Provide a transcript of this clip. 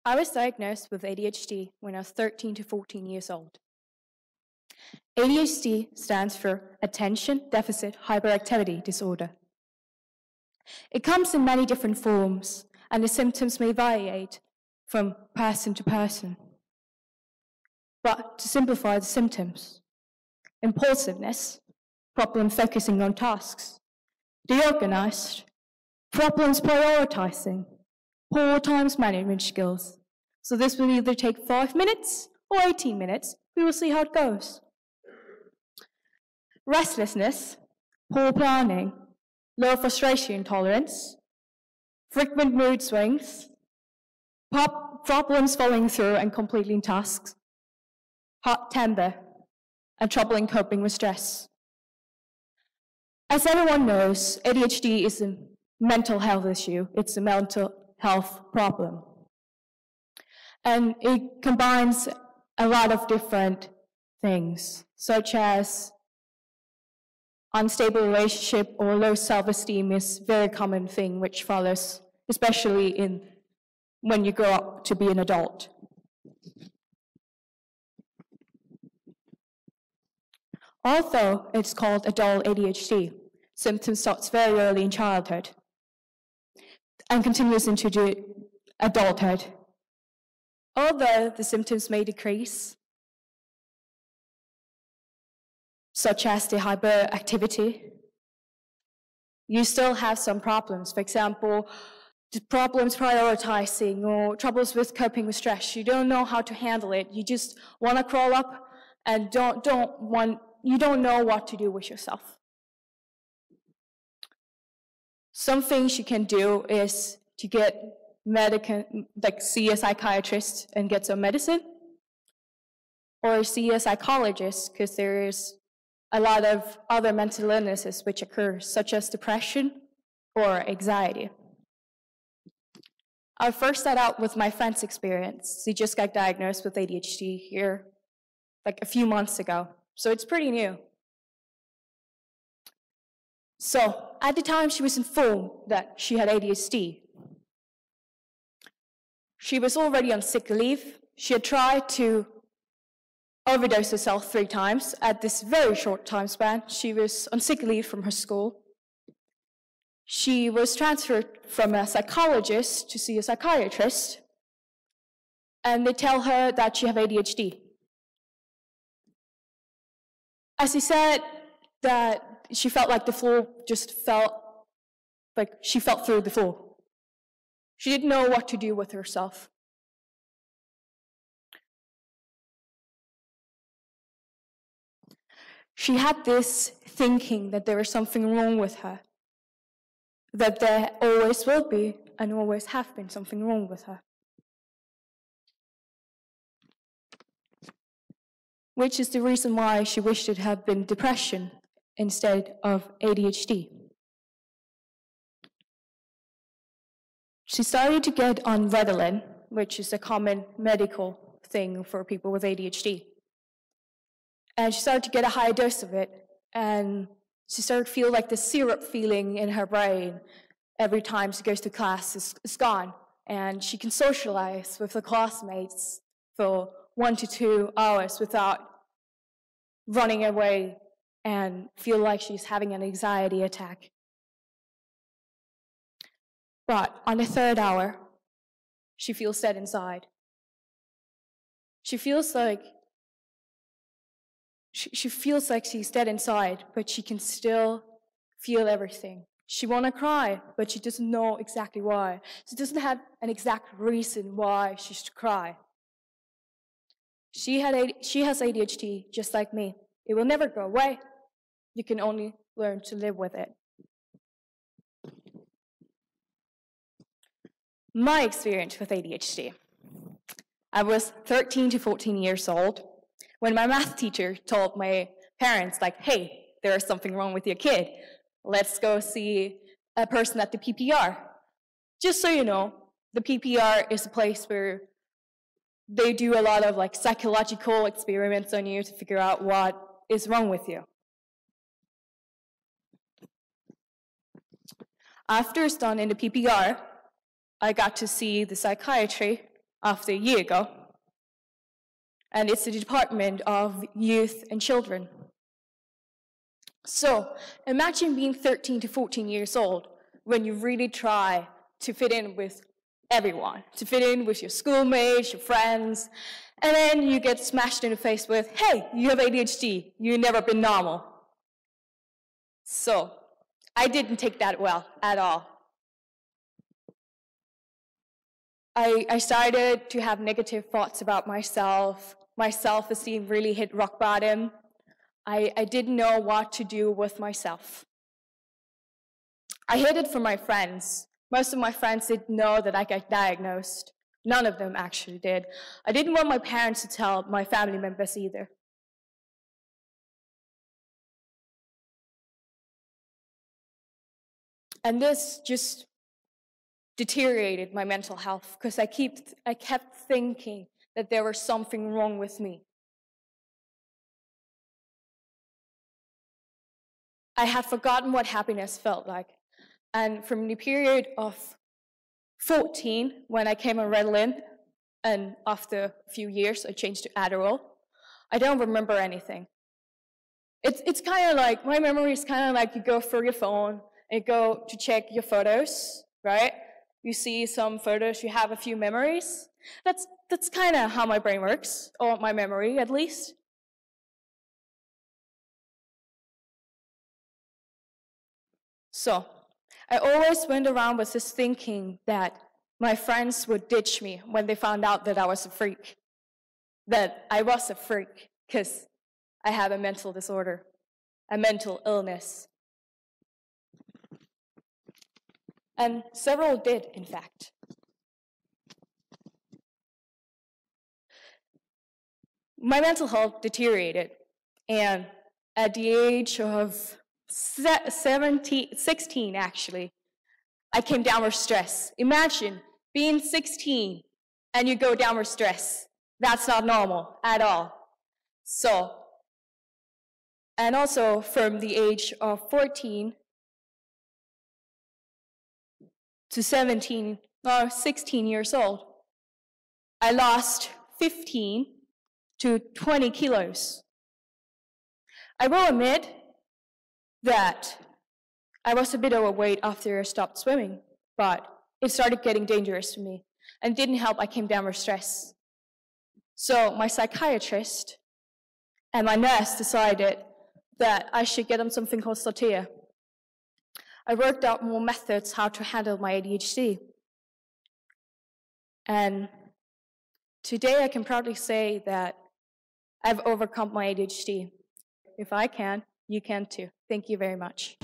I was diagnosed with ADHD when I was 13 to 14 years old. ADHD stands for Attention Deficit Hyperactivity Disorder. It comes in many different forms, and the symptoms may variate from person to person. But to simplify the symptoms: impulsiveness, problem focusing on tasks; disorganized, problems prioritizing; poor time management skills. So this will either take 5 minutes or 18 minutes. We will see how it goes. Restlessness, poor planning, low frustration tolerance, frequent mood swings, problems following through and completing tasks, hot temper, and trouble in coping with stress. As everyone knows, ADHD is a mental health issue. It's a mental health problem. And it combines a lot of different things, such as unstable relationship or low self-esteem is a very common thing which follows, especially when you grow up to be an adult. Although it's called adult ADHD, symptoms start very early in childhood and continues into adulthood. Although the symptoms may decrease, such as the hyperactivity, you still have some problems. For example, problems prioritizing or troubles with coping with stress. You don't know how to handle it. You just want to crawl up and you don't know what to do with yourself. Some things you can do is to get see a psychiatrist and get some medicine, or see a psychologist, because there is a lot of other mental illnesses which occur, such as depression or anxiety. I'll first start out with my friend's experience. She just got diagnosed with ADHD here a few months ago, so it's pretty new. So at the time she was informed that she had ADHD, she was already on sick leave. She had tried to overdose herself 3 times at this very short time span. She was on sick leave from her school. She was transferred from a psychologist to see a psychiatrist, and they tell her that she has ADHD. As he said, that she felt like the floor just felt like she fell through the floor. She didn't know what to do with herself. She had this thinking that there was something wrong with her, that there always will be and always have been something wrong with her. Which is the reason why she wished it had been depression instead of ADHD. She started to get on Ritalin, which is a common medical thing for people with ADHD. And she started to get a high dose of it, and she started to feel like the syrup feeling in her brain every time she goes to class is gone. And she can socialize with her classmates for 1 to 2 hours without running away and feel like she's having an anxiety attack. But on the 3rd hour, she feels dead inside. She feels like she's dead inside, but she can still feel everything. She wants to cry, but she doesn't know exactly why. She doesn't have an exact reason why she should cry. She has ADHD just like me. It will never go away. You can only learn to live with it. My experience with ADHD. I was 13 to 14 years old when my math teacher told my parents, hey, there is something wrong with your kid. Let's go see a person at the PPR. Just so you know, the PPR is a place where they do a lot of psychological experiments on you to figure out what is wrong with you. After it's done in the PPR, I got to see the psychiatry after a year ago, and it's the Department of Youth and Children. So imagine being 13 to 14 years old when you really try to fit in with everyone, to fit in with your schoolmates, your friends, and then you get smashed in the face with, hey, you have ADHD, you've never been normal. So I didn't take that well at all. I started to have negative thoughts about myself. My self-esteem really hit rock bottom. I didn't know what to do with myself. I hid it from my friends. Most of my friends didn't know that I got diagnosed. None of them actually did. I didn't want my parents to tell my family members either. And this just deteriorated my mental health because I kept thinking that there was something wrong with me. I had forgotten what happiness felt like. And from the period of 14, when I came on Ritalin, and after a few years I changed to Adderall, I don't remember anything. It's kind of like, my memory is kind of like you go through your phone and you go to check your photos, right? You see some photos, you have a few memories. That's kind of how my brain works, or my memory at least. So I always went around with this thinking that my friends would ditch me when they found out that I was a freak, that I was a freak because I have a mental disorder, a mental illness. And several did, in fact. My mental health deteriorated, and at the age of 16, actually, I came down with stress. Imagine being 16 and you go down with stress. That's not normal at all. So, and also from the age of 14 to 16 years old, I lost 15 to 20 kilos. I will admit that I was a bit overweight after I stopped swimming, but it started getting dangerous for me, and didn't help I came down with stress. So my psychiatrist and my nurse decided that I should get on something called Stamer. I worked out more methods how to handle my ADHD. And today I can proudly say that I've overcome my ADHD. If I can, you can too. Thank you very much.